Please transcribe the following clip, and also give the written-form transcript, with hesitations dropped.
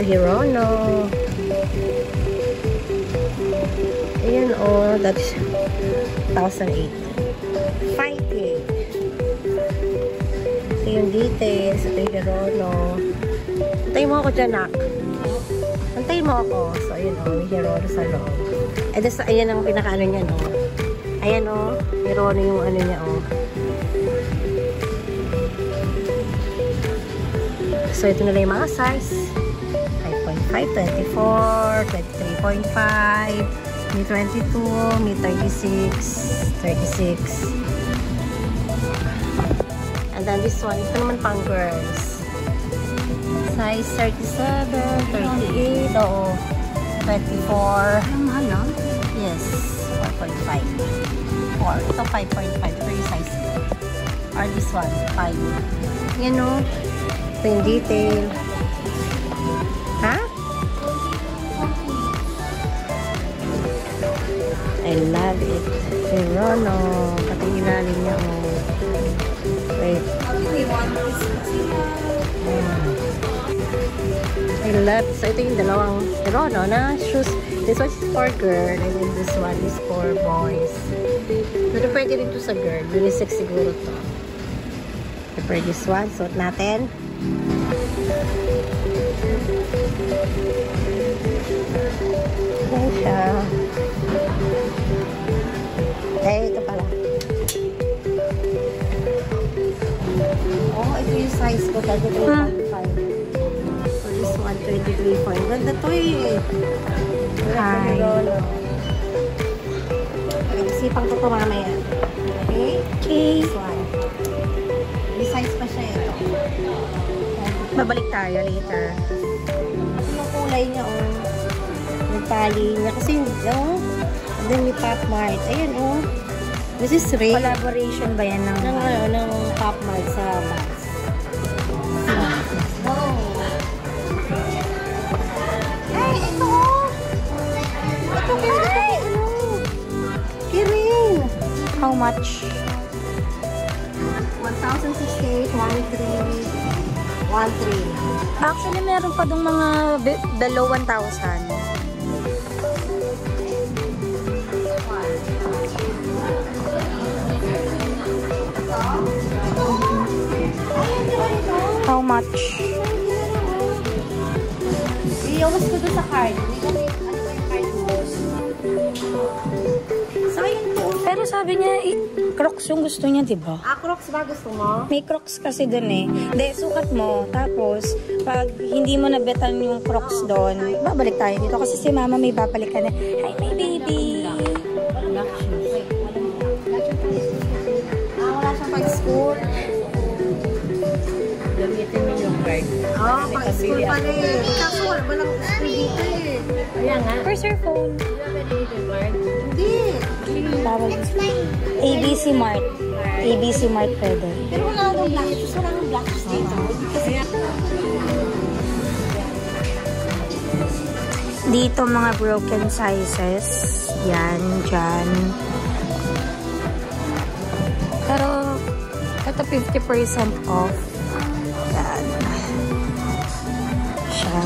Hirono. Ayan o, that's 1,080. Fighting. Ito yung details. Ito yung Hirono. Antayin mo ako dyan, nak. Antayin mo ako. So, ayan o, may Hirono sa loob. Ayan ang pinaka-ano niya, no? Ayan o, Hirono yung ano niya, o. So, ito na lang yung mga size. 5.5, 24, 23.5, may 22, may 36, 36. And then this one, ito naman pang girls. Size 37, 38, oo. 24. Ang mahal, no? Yes, 4.5. Or, ito 5.5. Ito yung size. Or this one, 5. Yan o. Ito yung detail. Ha? I love it. Hirono. Pati ilalim niya. Oh. Wait. I love it. So, ito yung dalawang Hirono na shoes. This one is for girl. And then this one is for boys. Pero pwede rin to sa girl. Unisex siguro to. For this one. Suot natin. Ayan siya. Ito pala. Oh, ito yung size ko. 23.5. So, this one, 23.5. Ganda to eh. Hi. Isipang ko ito mamaya. Okay? Okay. This one. May size pa siya ito. Babalik tayo later. Yung kulay niya, oh. Nagtali niya. Kasi, oh. And then may Pop Mart. Ayan, oh. This is Ray. Collaboration ba yan ng Pop Mart sa bags. Oh. Ay, ito, oh. Ito, ay, ano. Kirin. how much? 1,068, 1,313. Actually, meron pa dong mga below 1,000. How much? Iyawas ko doon sa card. Ano ba yung card mo? So, yun po. Pero sabi niya, Crocs yung gusto niya, diba? Crocs ba gusto mo? May Crocs kasi dun eh. Hindi, sukat mo. Tapos, pag hindi mo nabetan yung Crocs doon, babalik tayo dito. Kasi si mama may babalik ka na, hi, my baby! Black shoes. Wala siyang pag-school. Gamitin mo yung card. Pag-school pa rin. Kaso walang school dito eh. Kaya nga. Where's your phone? Hindi. Tawag. ABC Mart. ABC Mart pwede. Pero wala akong black shoes. Wala akong black shoes dito. Dito mga broken sizes. Yan, dyan. Pero, ito 50% off. Yan. Siya.